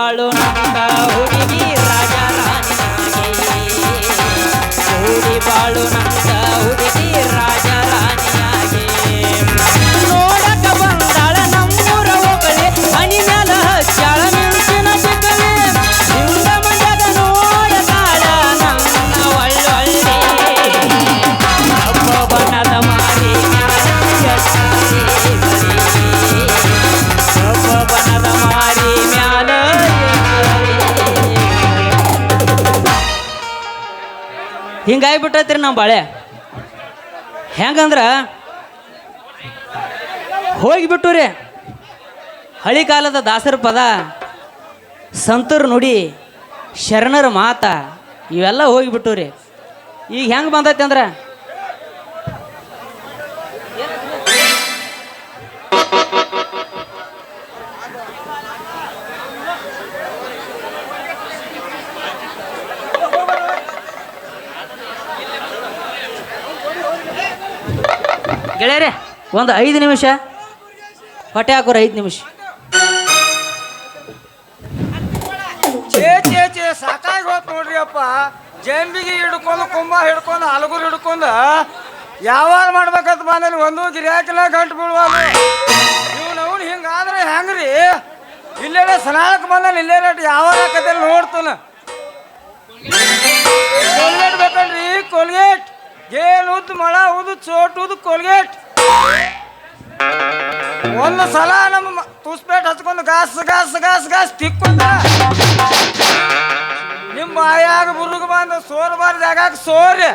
ಬಾಳು ನಂತ ಹುಡುಗಿ ರಾಜ ರಾಣಿಯಾಗಿ ಕೂಡಿ ಬಾಳು ನಂತ ಹುಡುಗಿ ರಾಜ ರಾಣಿಯಾಗಿ ನೋಡಕ ಬಂದಾಳ ನಮ್ಮೂರ ಒಬ್ಬಳೆ ಹಣಿ ಮ್ಯಾಲ ಹಚ್ಚಾಳ ಮಿಂಚಿನ ಚಿಕ್ಕಳೆ ಹಿಂದ ಮಂಡ್ಯಾಗ ನೋಡದಾಳ ನನ್ನ ಒಳ್ಳೊಳ್ಳೆ ಹಬ್ಬ ಬಣ್ಣದ ಮಾರಿ ಹಬ್ಬ ಬಣ್ಣದ ಮಾರಿ ಮ್ಯಾಲ ಹಿಂಗಾಗ್ಬಿಟ್ಟೈತ್ರಿ ನಮ್ಮ ಬಾಳೆ ಹೆಂಗಂದ್ರ ಹೋಗಿಬಿಟ್ಟು ರೀ ಹಳಿ ಕಾಲದ ದಾಸರ ಪದ ಸಂತರ ನುಡಿ ಶರಣರ ಮಾತ ಇವೆಲ್ಲ ಹೋಗಿಬಿಟ್ಟು ರೀ ಈಗ ಹೆಂಗೆ ಬಂದೈತೆ ಅಂದ್ರೆ ಗೆಳೆಯರೆ ಒಂದು 5 ನಿಮಿಷ ಹೊಟ್ಟೆ ಹಾಕೋರು 5 ನಿಮಿಷ ಚೇ ಸಾಕಾಗಿ ಹೋತ್ ನೋಡ್ರಿ ಅಪ್ಪ ಜಂಬಿಗೆ ಹಿಡ್ಕೊಂಡು ಕುಂಭ ಹಿಡ್ಕೊಂಡು ಹಲಗುರು ಹಿಡ್ಕೊಂಡು ಯಾವಾಗ ಮಾಡ್ಬೇಕಂತ ಬಂದಲ್ಲಿ ಒಂದು ಗಿರಿಯಾಕಿಲ್ಲ ಗಂಟು ಬೀಳುವಾಗ ಇವ್ನವ್ನು ಹಿಂಗಾದ್ರೆ ಹೆಂಗ್ರಿ ಇಲ್ಲೇನೆ ಸನಾಳಕ್ಕೆ ಬಂದಲ್ಲಿ ಇಲ್ಲೇ ರೇಟ್ ಯಾವಾಗ ಹಾಕತ್ತಲ್ಲಿ ನೋಡ್ತಾನ ಕೋಲ್ಗೇಟ್ ಬೇಕನ್ರಿ ಕೋಲ್ಗೇಟ್ ಗೇಲ್ ಉದ್ದು ಮಳ ಉದ್ದು ಚೋಟ್ ಉದ್ದು ಕೋಲ್ಗೇಟ್ ಒಂದು ಸಲ ನಮ್ಮ ತುಸ್ಪೇಟ್ ಹಚ್ಕೊಂಡು ಗಾಸ್ ಗಾಸ್ ಗಾಸ್ ಗಾಸ್ ತಿಕ್ಕೊಂಡ ನಿಮ್ಮ ಬಾಯಾಗ ಬುರುಗ ಬಂದ ಸೋರ್ಬಾರ ಜಾಗಾಗ ಸೋರಿ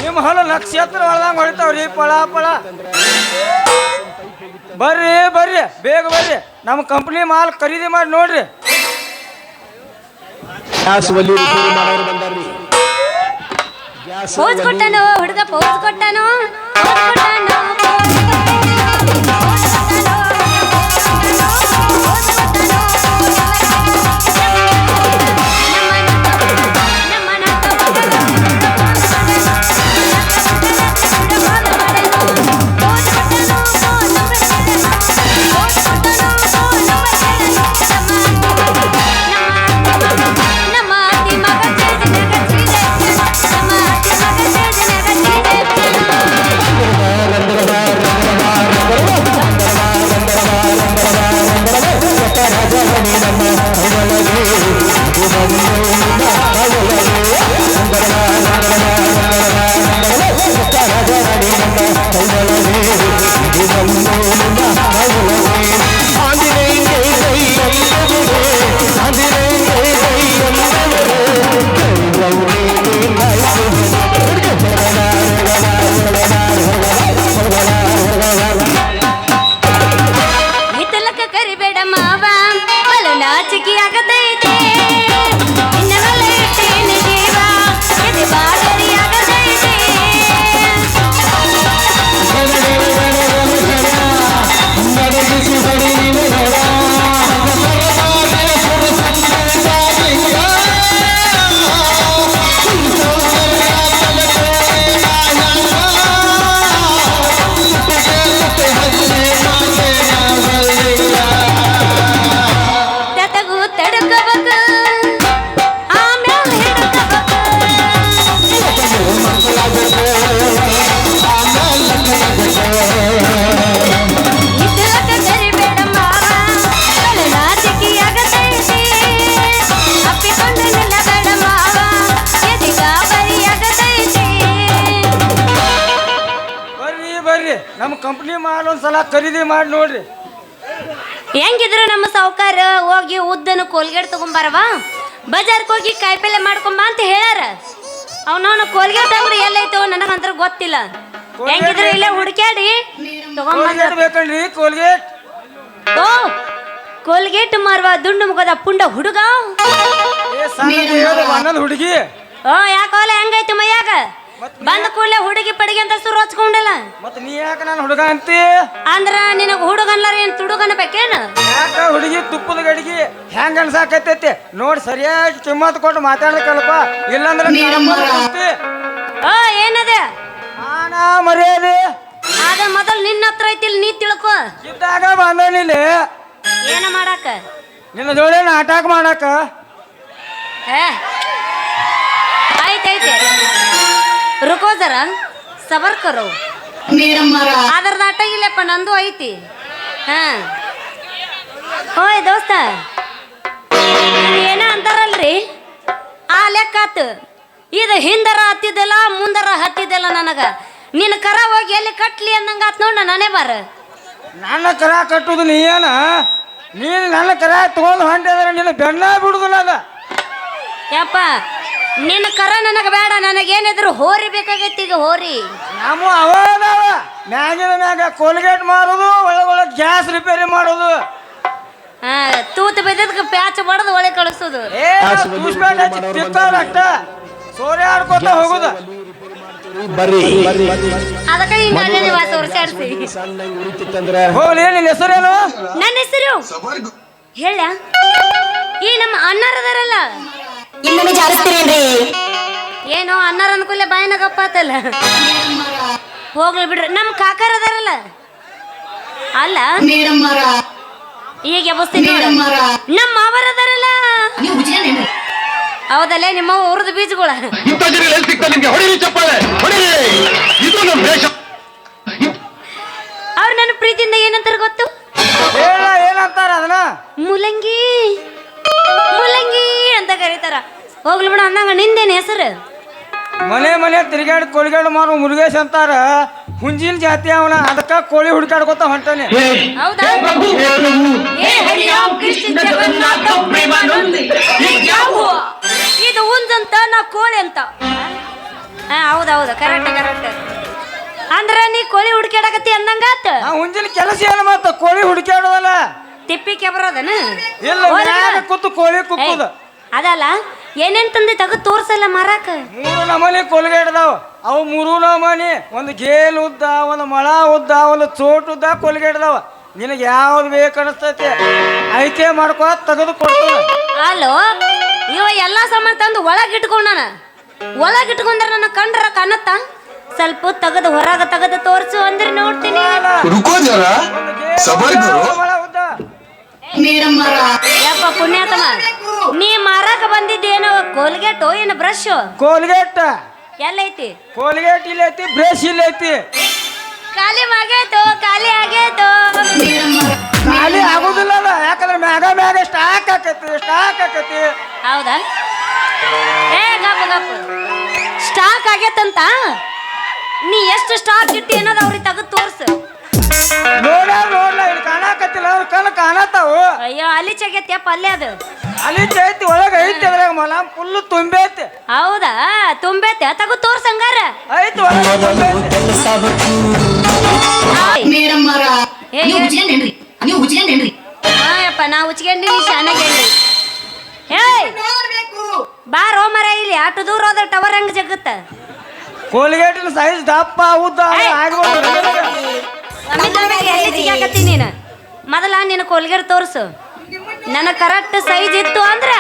ನಿಮ್ಮ ಹೊಲ ನಕ್ಷತ್ರ ಹೊಳ್ದಂಗೆ ಹೊಡಿತಾವ್ರಿ ಪಳ ಪಳ ಬರ್ರಿ ಬರ್ರಿ ಬೇಗ ಬರ್ರಿ ನಮ್ಮ ಕಂಪ್ನಿ ಮಾಲ್ ಖರೀದಿ ಮಾಡಿ ನೋಡ್ರಿ ಪೋಸ್ ಕೊಟ್ಟನು ಹುಡುಗ ಪೋಸ್ ಕೊಟ್ಟನು ನಮ್ಮ ಕಂಪ್ನಿ ಮಾಲ್ ಒಂದ್ಸಲ ಖರೀದಿ ಮಾಡಿ ನೋಡ್ರಿ ಹೆಂಗಿದ್ರು ನಮ್ಮ ಸಾವುಕಾರ ಹೋಗಿ ಉದ್ದನ ಕೋಲ್ಗೇಟ್ ತಗೊಂಬಾರವಾ ಬಜಾರ್ಗೆ ಹೋಗಿ ಕಾಯಿಪಲ್ಲೆ ಮಾಡ್ಕೊಂಬ ಅಂತ ಹೇಳ್ಯಾರ ಅವನವನ ಕೋಲ್ಗೇಟ್ ಅಂಗಡಿ ಎಲ್ಲೈತೋ ನನಗಂತ್ರ ಗೊತ್ತಿಲ್ಲ ಹೆಂಗಿದ್ರು ಇಲ್ಲೇ ಹುಡುಕ್ಯಾಡಿ ತಗೊಂಬಂದ ಬೇಕನ್ರಿ ಕೋಲ್ಗೇಟ್ ಓ ಕೋಲ್ಗೇಟ್ ಮಾರುವ ದುಂಡು ಮುಖದ ಪುಂಡ ಹುಡುಗ ಹುಡುಗಿ ಓ ಯಾಕೋಲ್ಲ ಹೆಂಗೈತಿ ಮೈಯಾಗ ಬಂದ ಕೂಡಲೇ ಹುಡುಗಿ ಪಡಿಗೆ ಅಂತ ಸುರು ಹಚ್ಕೊಂಡಲ್ಲ ಮತ್ತೆ ನೀ ಯಾಕೆ ನಾನು ಹುಡುಗ ಅಂತಿ ಅಂದ್ರ ನಿನಗ ಹುಡುಗನ್ಲಾರ ಏನ್ ತುಡುಗನ ಬೇಕೇನು ಯಾಕ ಹುಡುಗಿ ತುಪ್ಪದ ಗಡಿಗೆ ಹೆಂಗ ಅನ್ಸಾಕತ್ತೈತಿ ನೋಡಿ ಸರಿಯಾಗಿ ಕಿಮ್ಮತ್ ಕೊಟ್ಟು ಮಾತಾಡ್ಬೇಕಲ್ಪ ಇಲ್ಲಾಂದ್ರೆ ಓ ಏನದ ಮಾನ ಮರ್ಯಾದೆ ಅದ ಮೊದಲು ನಿನ್ನ ಹತ್ರ ಐತಿಲ್ ನೀ ತಿಳ್ಕೊ ಇದ್ದಾಗ ಬಂದನಿಲ್ಲ ಏನ ಮಾಡಾಕ ನಿನ್ನ ಜೋಡಿ ನಾಟಕ ಮಾಡಾಕ. ಏ ಆಯ್ತೈತೆ ರುಕೋ ಜರ ಸಬರ್ ಕರೋ ಅದರದ ಆಟ ಇಲ್ಲಪ್ಪ ನಂದು ಐತಿ. ಹಾ ಹೋಯ್ ದೋಸ್ತ ಏನ ಅಂತಾರಲ್ರಿ ಆ ಲೆಕ್ಕಾತು ಇದು ಹಿಂದರ ಹತ್ತಿದ್ದಲ್ಲ ಮುಂದರ ಹತ್ತಿದ್ದಲ್ಲ ನನಗ ನಿನ್ನ ಕರ ಹೋಗಿ ಎಲ್ಲಿ ಕಟ್ಲಿ ಅನ್ನಂಗಾತ್ ನೋಡ ನಾನೇ ಬಾರ. ನನ್ನ ಕರ ಕಟ್ಟುದು ನೀನ ನೀನು ನನ್ನ ಕರ ತಗೊಂಡು ಹೊಂಟಿದ್ರೆ ನಿನ್ನ ಬೆನ್ನ ಬಿಡುದಿಲ್ಲ ಅದ. ಯಪ್ಪ ನಿನ್ನ ಕರ ನನಗೆ ಬೇಡ, ನನಗೇನಿದ್ರು ಹೋರಿ ಬೇಕಾಗೈತಿ. ಈಗ ಹೋರಿ ನಮ್ಮ ಅವನವ ಮ್ಯಾಗಿನ ಮ್ಯಾಗ ಕೋಲ್ಗೇಟ್ ಮಾರೋದು, ಒಳಗೊಳಗೆ ಗ್ಯಾಸ್ ರಿಪೇರಿ ಮಾಡೋದು. ಹಾ ತೂತು ಬೆದಕ್ಕೆ ಪ್ಯಾಚ್ ಬಡದು ಒಳಗೆ ಕಳಿಸೋದು. ಅಷ್ಟ ಸೋರೆ ಆಡ್ಕೊತ ಹೋಗುದು. ಅದಕ್ಕೆ ಹಿಂಗಲ್ಲೇ ನಿವಾಸ ವರ್ಷಾಡ್ಸಿ. ಹೋಗ್ಲಿ ನಿನ್ನ ಹೆಸರೇನು? ನನ್ನ ಹೆಸರು ಹೇಳ ಈ ನಮ್ಮ ಅಣ್ಣರದಾರಲ್ಲ ಏನೋ ಅಣ್ಣರ ಅನ್ಕೂಲೆ ಬಾಯಿನ ಗಪ್ಪಾತಲ್ಲ. ಹೋಗ್ಲಿ ಬಿಡ್ರಿ ನಮ್ಮ ಕಾಕರ ಅದಾರಲ್ಲ ಅಲ್ಲ ಈಗ ಎಬಸ್ತೀನಿ ನಮ್ಮ ಮಾವರ ಅದಾರಲ್ಲ ಹೌದಲ್ಲೇ ನಿಮ್ಮ ಊರದ ಬೀಜಗಳ ಅವ್ರು ನನ್ನ ಪ್ರೀತಿಯಿಂದ ಏನಂತಾರ ಗೊತ್ತು? ಏನಂತಾರ ಅದನ್ನ? ಮುಲಂಗಿ ಮುಲಂಗಿ ಅಂತ ಕರೀತಾರ. ಹೋಗ್ಲಿ ಬಿಡ ಅನ್ನಂಗ ನಿಂದೇನು ಹೆಸರು? ಮನೆ ಮನೆ ತಿರುಗಾಡಿ ಕೋಳಿಗಾಡು ಮಾರು ಮುರುಗೇಶ್ ಅಂತಾರ. ಹುಂಜಿನ ಜಾತಿ ಅವನ, ಅದಕ್ಕ ಕೋಳಿ ಹುಡುಕಾಡ್ಕೊತ ಹೊಂಟಾನೆ. ಹೌದಾ? ಇದು ಹುಂಜಂತ ನಾ ಕೋಳಿ ಅಂತ. ಹೌದೌದು ಕರೆಕ್ಟ್ ಕರೆಕ್ಟ್. ಅಂದ್ರ ನೀ ಕೋಳಿ ಹುಡುಕಾಡಕತ್ತಿ ಅಂದಂಗಾತ. ಹುಂಜಿನ ಕೆಲಸ ಏನು ಮತ್ತ ಕೋಳಿ ಹುಡುಕಾಡೋದಲ್ಲ, ತಿಪ್ಪಿಕೆ ಬರೋದನ ಇಲ್ಲ ಕೂತು ಕೋಳಿ ಕುಕ್ಕುದ ಅದಲ್ಲ. ಏನೇನ್ ತಂದೆ ತಗದ್ ತೋರ್ಸಲ್ಲ ಮಾರಾಕ. 3 ನಮೂನಿ ಕೋಲ್ಗೇಟ್ದಾವ. ಅವು 3 ನಮೂನಿ, ಒಂದು ಗೇಲ್ ಉದ್ದ, ಒಂದು ಮಳ ಉದ್ದ, ಒಂದು ಚೋಟ್ ಉದ್ದ ಕೋಲ್ಗೇಟ್ದಾವ. ನಿನಗೆ ಯಾವ್ದು ಬೇಕನ್ನಿಸ್ತೈತಿ ಐತೆ ಮಾಡ್ಕೋ ತೆಗೆದು ಕೊಡ್ತಾನ. ಅಲ್ಲೋ ಇವ ಎಲ್ಲಾ ಸಾಮಾನು ತಂದು ಒಳಗಿಟ್ಕೊಂಡಾನ. ಒಳಗಿಟ್ಕೊಂಡ್ರ ನನ್ನ ಕಂಡ್ರ ಕನ್ನತ್ತ ಸ್ವಲ್ಪ ತೆಗೆದು ಹೊರಗ ತೆಗೆದು ತೋರ್ಸು ಅಂದ್ರೆ ನೋಡ್ತೀನಿ. ಯಪ್ಪ ಪುಣ್ಯಾತಮ, ನೀ ಮಾರಾಕ ಬಂದಿದ್ದೇನೋ ಕೋಲ್ಗೇಟು ಏನು ಬ್ರಷ್? ಕೋಲ್ಗೇಟ್ ಎಲ್ಲೈತಿ? ಕೋಲ್ಗೇಟ್ ಇಲ್ಲೈತಿ, ಬ್ರಷ್ ಇಲ್ಲೈತಿ. ಖಾಲಿ ಆಗೇತು, ಖಾಲಿ ಆಗೇತು. ಖಾಲಿ ಆಗುದಿಲ್ಲ, ಯಾಕಂದ್ರೆ ಮ್ಯಾಗ ಮ್ಯಾಗ ಸ್ಟಾಕ್ ಆಕತಿ. ಹೌದಾ? ಏ ಗಪ್ಪ ಗಪ್ಪ, ಸ್ಟಾಕ್ ಆಗೇತಂತ ನೀ ಎಷ್ಟು ಸ್ಟಾಕ್ ಇಟ್ಟಿ ಅನ್ನೋದು ಅವ್ರಿಗೆ ತೆಗೆದು ತೋರ್ಸು. ನೋಡ್ಲ ಇಲ್ಲಿ ಕಾಣಕತ್ತಿಲ್ಲ, ಅವ್ರ ಕಣ್ಣು ಕಾಣತಾವು. ಅಯ್ಯೋ ಅಲ್ಲಿ ಚಗೈತಿಯಪ್ಪ ಅಲ್ಲೇ ಅದು. ಅಲ್ಲಿ ಐತಿ, ಒಳಗೆ ಐತಿ, ಅದ್ರಾಗ ಮಲ ಫುಲ್ ತುಂಬೈತಿ. ಹೌದಾ? ತುಂಬೈತೆ ತೆಗೆದು ತೋರ್ಸಂಗಾರ ಐತಿ, ಒಳಗೆ ಹಾಯಪ್ಪ ನಾ ಉಚ್ಕೊಂಡಿ ಶಾನಾಗೇನ್ರಿ. ಏಯ್ ಬಾರೋ ಮರ ಇಲ್ಲಿ ಆಟು ದೂರ ಹೋದ ಟವರ್ ಹಂಗ ಜಗತ್ತ. ಕೋಲ್ಗೇಟಿನ ಸೈಜ್ ದಪ್ಪ ಉದ್ದ ನೀನು ಮೊದಲ ನಿನ್ನ ಕೋಲ್ಗೇಟ್ ತೋರ್ಸು. ನನ್ನ ಕರೆಕ್ಟ್ ಸೈಜ್ ಇತ್ತು ಅಂದ್ರ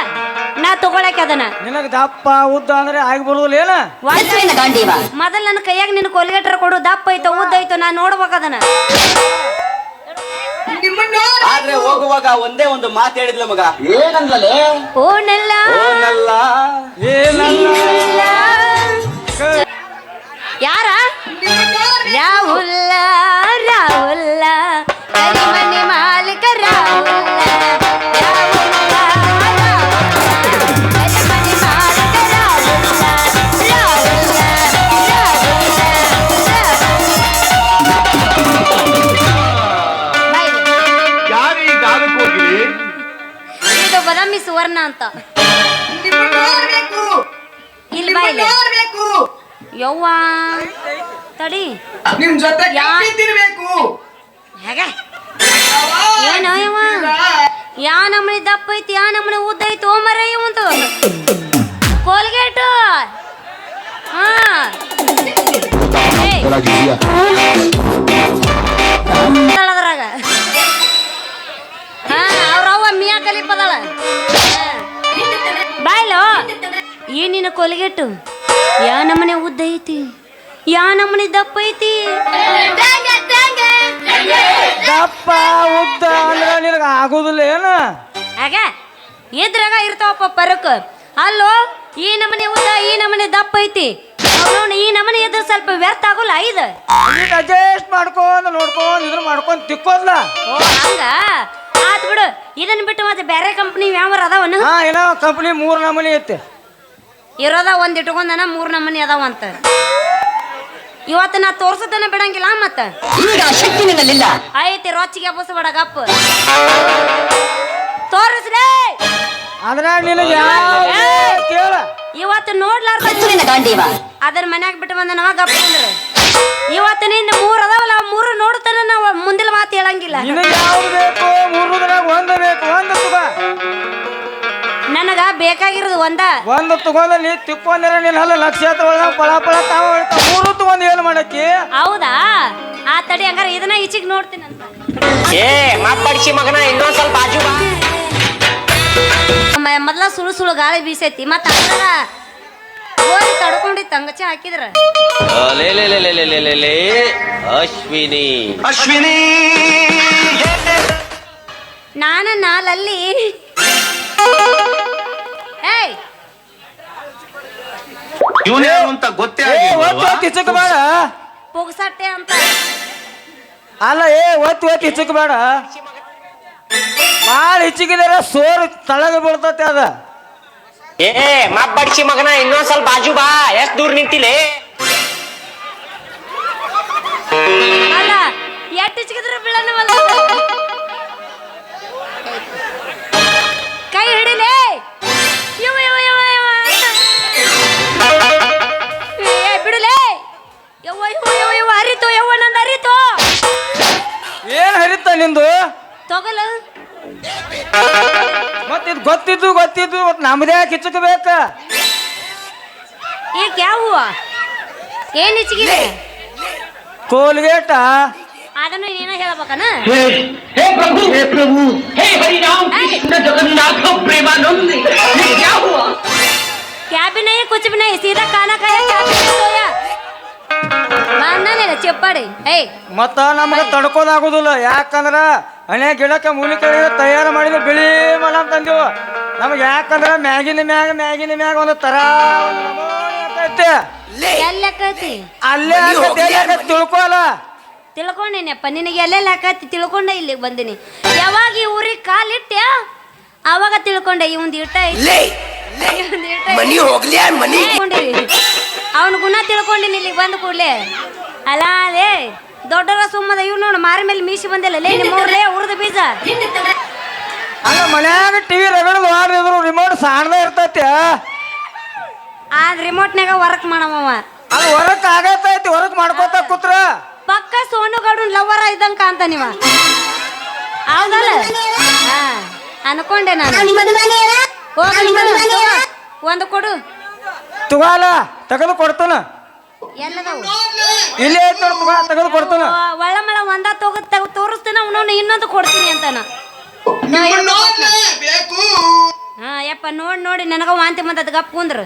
ನಾ ತಗೊಳಕ್ ಅದನ್ನ. ನಿನಗ ದಪ್ಪ ಉದ್ದ ಅಂದ್ರೆ ಆಗಿ ಬರುದಿಲ್ಲ ಏನ? ಮೊದಲ ನನ್ನ ಕೈಯಾಗ ನಿನ್ನ ಕೋಲ್ಗೇಟ್ರ ಕೊಡು. ದಪ್ಪ ಐತೋ ಉದ್ದ ಐತೋ ನಾ ನೋಡ್ಬೇಕ ಅದನ್ನ. ಆದ್ರೆ ಹೋಗುವಾಗ ಒಂದೇ ಒಂದು ಮಾತು ಹೇಳಿದ್ಲ ಮಗ. ಏನಂದ್ಲೇ? ಓನಲ್ಲ ಏನಲ್ಲ ಯಾರ? ರಾಹುಲ್ಲ ರಾಹುಲ್ಲ ಮನೆ ಮಾಲೀಕ ರಾಹುಲ್ಲ. ಇದು ಬದಾಮಿ ಸುವರ್ಣ ಅಂತ. ಇಲ್ಲಿ ಬಾಯಿಲೆ ಯವ್ವ ತಡಿ ನಿಮ್ ಜೊತೆ ತಿರ್ಬೇಕು. ಏನೋ ಯವ್ವ ಯಾ ನಮ್ಮನೆ ದಪ್ಪ ಐತಿ, ಯಾ ನಮ್ಮನೆ ಉದ್ದ ಐತಿ. ಓಮರ ಇವಂತು ಕೋಲ್ಗೇಟ್. ಹಾ ಅದ್ರಾಗ ಹಾ ಅವ್ರವ್ವ ಮಿಯಾ ಕಲಿಪದಳ. ಬಾಯ್ಲೋ ಏನಿನ ಕೋಲ್ಗೇಟು ಯಾ ನಮ್ಮನೆ ಉದ್ದ ಐತಿ, ಯಾ ನಮ್ಮನೆ ದಪ್ಪ ಐತಿ. ದಪ್ಪ ಉದ್ದ ಅಂದ್ರೆ ನಿನಗೆ ಆಗುದಿಲ್ಲ ಏನು ಹಾಗೆ ಇದ್ರಾಗ ಇರ್ತಾವಪ್ಪ ಪರಕ್ ಅಲ್ಲೋ ಈ ನಮನೆ ಉದ್ದ ಈ ನಮನೆ ದಪ್ಪ ಐತಿ ಅವ್ನವ್ನು ಈ ನಮನೆ ಇದ್ರೆ ಸ್ವಲ್ಪ ವ್ಯರ್ಥ ಆಗೋಲ್ಲ ಇದು ಅಡ್ಜಸ್ಟ್ ಮಾಡ್ಕೊಂಡು ನೋಡ್ಕೊಂಡು ಇದ್ರ ಮಾಡ್ಕೊಂಡು ತಿಕ್ಕೋದ್ಲ ಓ ಹಂಗ ಆತ್ ಬಿಡು ಇದನ್ನ ಬಿಟ್ಟು ಮತ್ತೆ ಬೇರೆ ಕಂಪ್ನಿ ಯಾವ ಅದಾವನು ಹಾ ಏನೋ ಕಂಪ್ನಿ 3 ನಮೂನಿ ಐತಿ ಇರೋದ ಒಂದ್ ಇಟ್ಕೊಂಡನ 3 ನಮೂನಿ ಅದಾವ ಅಂತ ಇವತ್ತು ನಾ ತೋರ್ಸತನ ಬಿಡಂಗಿಲ್ಲ ಮತ್ತ ಈಗ ಶಕ್ತಿ ನಿನ್ನಲ್ಲಿಲ್ಲ. ಐತಿ ರೊಚ್ಚಿಗೆ ಬಸಬೇಡ ಗಪ್ಪ ತೋರಿಸ್ಲೇ ಅದ್ರಾಗ ನಿನಗೆ ಯಾವ ಕೇಳ ಇವತ್ತು ನೋಡ್ಲಾರ್ದ ಅದರ ಮನ್ಯಾಗ ಬಿಟ್ಟು ಬಂದ ನಾವ ಗಪ್ಪ ಅಂದ್ರೆ ಇವತ್ತು ನಿಂದ 3 ಅದಾವಲ್ಲ 3 ನೋಡ್ತಾನ ನಾವು ಮುಂದಿನ ಮಾತು ಹೇಳಂಗಿಲ್ಲ ನಿನಗೆ ಯಾವ್ದು ಬೇಕು 3ದ್ರಾಗ ಒಂದು ಬೇಕು ಒಂದು ತಗೋ ನನಗ ಬೇಕಾಗಿರೋದು ಒಂದು ತಗೊಂಡ ನೀ ತಿಕ್ಕೊಂಡ್ರ ನೀನ್ ಹಲ್ಲ ನಕ್ಷತ್ರ ಒಳಗ ಪಳ ಪಳ ತಾವ 3 ತಗೊಂಡ್ ಏನ್ ಮಾಡಕ್ಕಿ ಹೌದಾ ಆ ತಡಿ ಹಂಗಾರ ಇದನ್ನ ಈಚಿಗೆ ನೋಡ್ತೀನಿ ಅಂತ ಏ ಮಾತಾಡ್ಸಿ ಮಗನ ಇನ್ನೊಂದ್ ಸ್ವಲ್ಪ ಆಜು ಬಾ. ಮೊದ್ಲ ಸುಳು ಸುಳು ಗಾಳಿ ಬೀಸೈತಿ ಮತ್ತ ಅದ್ರಾಗ ಗೋರಿ ತಡ್ಕೊಂಡಿತ್ತು ತಂಗಚೆ ಹಾಕಿದ್ರ ಲೇ ಲೇ ಲೇ ಲೇ ಲೇ ಲೇ ಲೇ ಲೇ ಅಶ್ವಿನಿ ನಾನ ನಾಲಲ್ಲಿ ಏಯ್ ಇವನೇ ಅಂತ ಗೊತ್ತೇ ಹಿಚ್ಚಕ್ ಬೇಡ ಪುಗ್ಸಟ್ಟೆ ಅಂತ ಅಲ್ಲ ಒತ್ತಿ ಹಿಚ್ಚಕ್ ಬೇಡ ಭಾಳ ಹಿಚ್ಚಿಗಿದಾರ ಸೋರ್ ತಳಗ ಬೀಳ್ತತಿ ಅದ ಏ ಮಾತಾಡ್ಸಿ ಮಗನ ಇನ್ನೊಂದ್ ಸ್ವಲ್ಪ ಆಜು ಬಾ ಎಷ್ಟ್ ದೂರ ನಿಂತಿಲೆ ಅಲ್ಲ ಎಟ್ಟು ಹಿಚ್ಕಿದ್ರೆ ಬೀಳನವಲ್ಲ ಕೈ ಹಿಡಿಲೇ ಇವ ಇವ ಇವ ಇವ ಏ ಬಿಡುಲೇ ಯವ್ವ ಇವ ಇವ ಇವ ಹರಿತು ಯವ್ವ ನಂದು ಹರಿತು ಏನ್ ಹರಿತ ನಿಂದು ತಗೊಲ್ಲ ಮತ್ ಇದು ಗೊತ್ತಿದ್ದು ಮತ್ ನಮ್ದೇ ಹಿಚ್ಚಕ್ ಬೇಕ ಈಗ ಯಾವ ಹೂವ ಏನ್ ಹಿಚ್ಕಿದೆ ಕೋಲ್ಗೇಟ ಅದನ್ನು ನೀನ ಹೇಳ್ಬೇಕನ हे प्रभु हे हरि राम कृष्ण जगन्नाथ प्रेमानंद ये क्या हुआ क्या भी नहीं कुछ भी नहीं सीधा खाना खाया क्या भी नहीं सोया ಮಾನ್ನ ಚೆಪ್ಪಾಡಿ ಏಯ್ ಮತ್ತ ನಮ್ಗೆ ತಡ್ಕೋದಾಗುದಿಲ್ಲ ಯಾಕಂದ್ರ ಹಣೆ ಗಿಡಕ್ಕೆ ಮೂಲಿಕೆ ತಯಾರು ಮಾಡಿದ್ರೆ ಬಿಳಿ ಮಲ ತಂದೀವು ನಮ್ಗೆ ಯಾಕಂದ್ರ ಮ್ಯಾಗಿನ ಮ್ಯಾಗ ಒಂದು ತರ ಆಕೈತಿ ಎಲ್ಲಕತಿ ಅಲ್ಲೇ ತಿಳ್ಕೊಲ್ಲ ತಿಳ್ಕೊಂಡೇನಪ್ಪ ನಿನಗೆ ಎಲ್ಲೆಲ್ಲ ಹಾಕತಿ ತಿಳ್ಕೊಂಡೆ ಇಲ್ಲಿಗೆ ಬಂದಿನಿ ಯಾವಾಗ ಈ ಊರಿಗೆ ಕಾಲಿಟ್ಟೆ ಅವಾಗ ತಿಳ್ಕೊಂಡೆ ಇವಂದು ಇಟ್ಟ ಅವನ ಗುಣ ತಿಳ್ಕೊಂಡಿನಿ ಇಲ್ಲಿಗೆ ಬಂದ ಕೂಡ್ಲೆ ಅಲ್ಲ ಅದೇ ದೊಡ್ಡರ ಸುಮ್ಮದ ಇವ್ ನೋಡು ಮಾರಿ ಮೇಲೆ ಮೀಸಿ ಬಂದಿಲ್ಲ ಲೇ ನಿಮ್ಮವ್ರೇ ಉರ್ದ ಬೀಜ ಹಂಗ ಮನ್ಯಾಗ ಟಿವಿ ರಗಡದು ವಾರಿದ್ರು ರಿಮೋಟ್ ಸಾಣದ ಇರ್ತೈತಿ ಆ ರಿಮೋಟ್ನಾಗ ವರ್ಕ್ ಮಾಡವ ಅದು ಹೊರಕ್ ಆಗತೈತಿ ಹೊರಕ್ ಮಾಡ್ಕೋತ ಕೂತ್ರ ಪಕ್ಕ ಸೋನುಗೌಡ ಲವರ ಇದ್ದಂಗ ಅಂತ ನೀವ ಹೌದಲ್ಲ ಹಾ ಅನ್ಕೊಂಡೆ ನಾನು ಹೋಗಿ ಒಂದು ಕೊಡು ತುಗಾಲ ತೆಗೆದು ಕೊಡ್ತಾನ ಎಲ್ಲದವು ಇಲ್ಲೇ ಐತಿ ನೋಡು ತುಗಾ ತೆಗೆದು ಕೊಡ್ತಾನ ಒಳ್ಳಮಳ ಒಂದ ತೋರಿಸ್ತೀನಿ ಅವನವನು ಇನ್ನೊಂದು ಕೊಡ್ತೀನಿ ಅಂತಾನ ಹಾ ಯಪ್ಪ ನೋಡಿ ನನಗ ವಾಂತಿ ಬಂದದ ಗಪ್ ಕುಂದ್ರ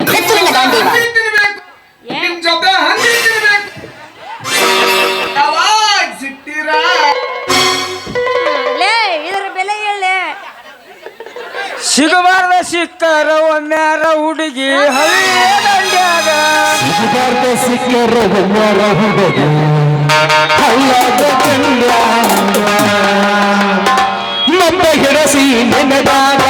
ಲೇ ಇದ್ರ ಬೆಲೆ ಹೇಳಿ ಸಿಗಬಾರ್ದ ಸಿಕ್ಕರ ಒಮ್ಮ್ಯಾರ ಹುಡುಗಿ ಹಳ್ಳಿಯ ದಂಡ್ಯಾಗ ನಮ್ಮ ಹಿಡಸಿ ನೆನೆದಾಗ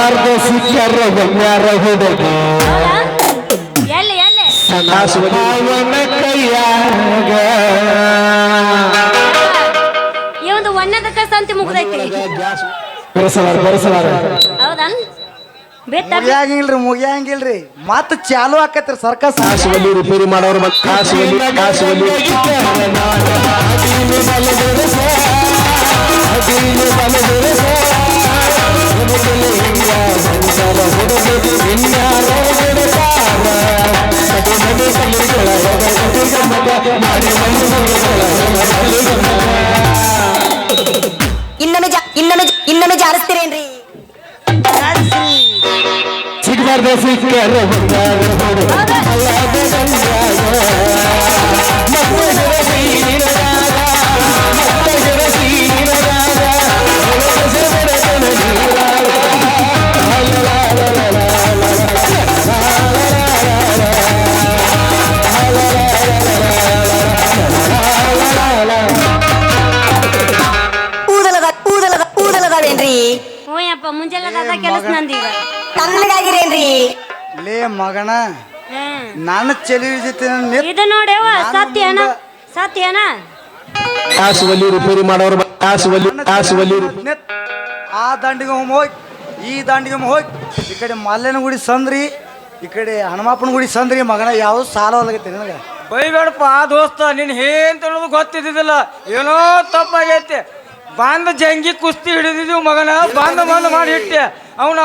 ಸಿಗಬಾರ್ದ ಸಿಕ್ಕರ ಬಂಗಾರ ಹುಡುಗಿ ಹೌದಾ? ಎಲ್ಲಿ ಎಲ್ಲಿ ಅವನ ಕೈಯಾಗ ಈ ಒಂದು ಒಣ್ಣದಕ್ಕ ಸಂತಿ ಮುಗ್ದೈತಿ ಬರಸಲಾರ ಹೌದಾ ಬೇತ ಮುಗಿಯಂಗಿಲ್ರಿ ಮತ್ತ ಚಾಲು ಆಕತ್ರಿ ಸರ್ಕಸ್ ಕಾಸುವಲ್ಲಿ ರಿಪೇರಿ ಮಾಡೋರು ಮತ್ತೆ ಕಾಸುವಲ್ಲಿ ಇನ್ನೊಮ್ಮೆ ಜಾರಿಸ್ತೀರೇನ್ರಿ ಸಿಗಬಾರ್ದ ಸಿಕ್ಕರ ಬಂಗಾರ ಹುಡುಗಿ ಕೂದಲದಾವೇನ್ರಿ ಓಯಪ್ಪ ಮುಂಜಾನೆ ಕೆಲಸ ನಂದೀಗ ತಣ್ಣಗಾಗಿರೇನ್ರಿ ಲೇ ಮಗನ ಹ್ಮ್ ನನ್ನ ಚೆಲಿ ಜೊತೆ ಇದು ನೋಡ್ಯವ ಸತ್ಯನ ಸತ್ಯನ ಕಾಸುವಲ್ಲಿ ರಿಪೇರಿ ಮಾಡೋರು ಕಾಸುವಲ್ಲಿ ಆ ದಂಡಿಗೆ ಹೋಗಿ ಈ ದಂಡಿಗೆ ಹೋಗಿ ಈ ಕಡೆ ಮಲ್ಲೆನ ಗುಡಿ ಸಂದ್ರಿ ಈ ಕಡೆ ಹನುಮಪ್ಪನ ಗುಡಿ ಸಂದ್ರಿ ಮಗನ ಯಾವ್ದು ಸಾಲ ಹೊಲಾಗೈತೆ ನಿನಗೆ ಬೈಬೇಡಪ್ಪ ದೋಸ್ತ ನೀನು ಏನ್ ಅನ್ನೋದು ಗೊತ್ತಿದ್ದಿಲ್ಲ ಏನೋ ತಪ್ಪಾಗೈತೆ ಬಂದ ಜಂಗಿ ಕುಸ್ತಿ ಹಿಡಿದಿದ್ದೀವಿ ಮಗನ ಬಂದ ಮಾಡಿ ಇಟ್ಟೆ ಅವನು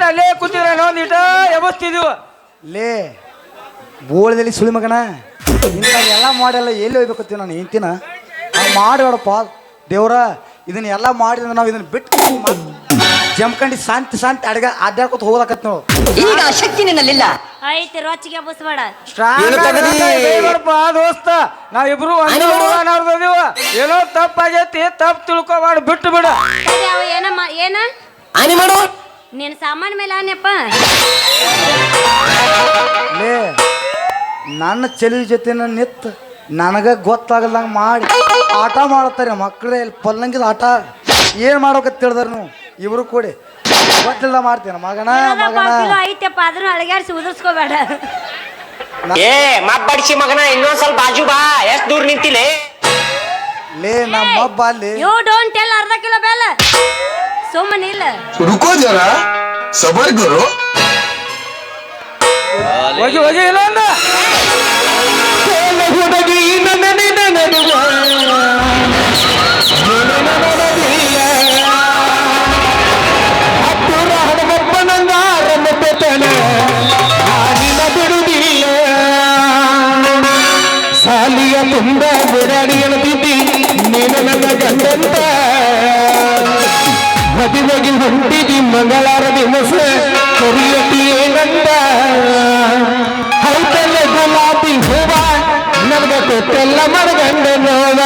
ಅಲ್ಲೇ ಕೂತಿದ್ರೆ ಒಂದು ಇಟ ಎಬಸ್ತಿದೀವ ಲೇ ಬೋಳದಲ್ಲಿ ಸುಳಿ ಮಗನ ಇಂಥದ್ದೆಲ್ಲ ಮಾಡಲ್ಲ ಎಲ್ಲಿ ಹೋಗ್ಬೇಕತ್ತೀವಿ ನಾನು ಹೆಂಡ್ತಿನ ನಾವು ಮಾಡಬೇಡಪ್ಪ ದೇವ್ರ ಇದನ್ನೆಲ್ಲ ಮಾಡಿದ್ರೆ ನಾವು ಇದನ್ನ ಬಿಟ್ಟು ಜಮ್ಕಂಡು ಶಾಂತಿ ಅಡ್ಡಾಡ್ಕೊತ ಹೋಗಕತ್ ನಾವು ಈಗ ಆ ಶಕ್ತಿ ನಿನ್ನಲ್ಲಿಲ್ಲ ಐತಿ ರೊಚ್ಚಿಗೆ ಬಸ್ಬೇಡ ದೋಸ್ತ ನಾವಿಬ್ರು ಏನೋ ತಪ್ಪಾಗೈತಿ ತಪ್ಪು ತಿಳ್ಕೊಬಾರ್ದು ಬಿಟ್ಟು ಬಿಡ ಅವ ಏನ ಆನೆ ಮಾಡು ನೀನ್ ಸಾಮಾನ್ ಮೇಲೆ ಆನೆಪ್ಪ ಲೇ ನನ್ನ ಚೆಲುವಿ ಜೊತೆ ನಿತ್ ನನಗ ಗೊತ್ತಾಗಲ್ದಂಗ ಮಾಡಿ ಆಟ ಮಾಡತ್ತಾರೆ ಮಕ್ಕಳೇ ಪಲ್ಲಂಗಿದ ಆಟ ಏನ್ ಮಾಡ್ಬೇಕಂತ ತಿಳಿದಾರ ನೀವು ಇಬ್ರು ಕೂಡಿ ಗೊತ್ತಿಲ್ಲ ಮಾಡ್ತೇನೆ ಮಗನ ಐತಪ್ಪ ಅದನ್ನು ಅಳಗಾಡ್ಸಿ ಉದುರ್ಸ್ಕೋಬೇಡ ಏ ಮಬ್ಬಡಿಸಿ ಮಗನ ಇನ್ನೊಂದ್ ಸ್ವಲ್ಪ ಬಾಜು ಬಾ ಎಷ್ಟ್ ದೂರ ನಿಂತಿಲೆ ಲೇ ನಮ್ಮ ಹಬ್ಬ ಅಲ್ಲಿ ಯು ಡೋಂಟ್ ಟೆಲ್ ಅರ್ಧ ಕಿಲೋ ಬೇಲ ಸುಮ್ಮನೆ ಇಲ್ಲ रुको जरा सबर करो ಹೋಗಿ ಇನ್ನೊಂದು ಹುಡುಗಿ ಹತ್ತೂರ ಹನುಮಪ್ಪನಂಗಾರನ ಬೆಟ್ಟನ ಹಾಡಿನ ಬಿಡುವುದಿಲ್ಲ ಸಾಲಿಯ ತುಂಬ ಬಿಡಾಡಿ ಎಳದಿದ್ದಿ ನೀನು ನನ್ನ ಗಂಡಂತ ಮದುವೆಗೆ ಹೊಂಟಿದಿ ಮಂಗಳಾರ ದಿವಸ ಕೊರಿಯತಿ ಏನಂದ ಹೌದಲ್ಲ ಗುಲಾಬಿ ಹೂವ ನನಗೆ ಕೊಟ್ಟೆಲ್ಲ ಮರಗಂಡ ನೋಡ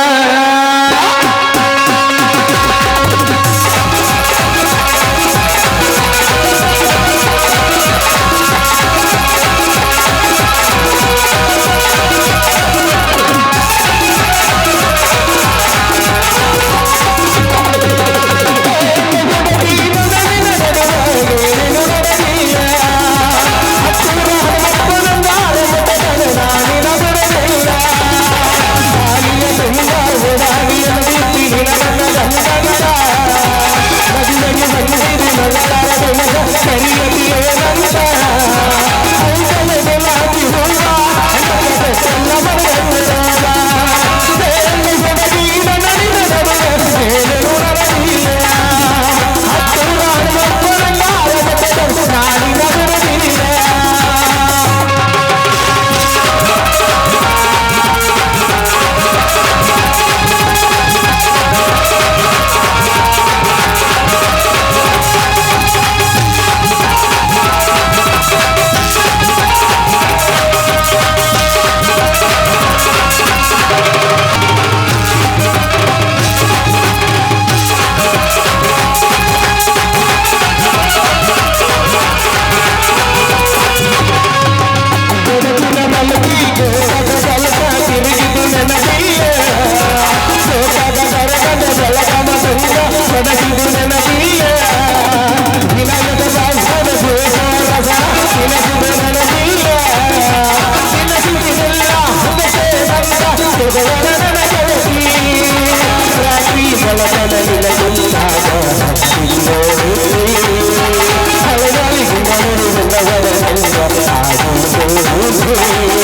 ಒಳಗೆ ಆಗುವುದು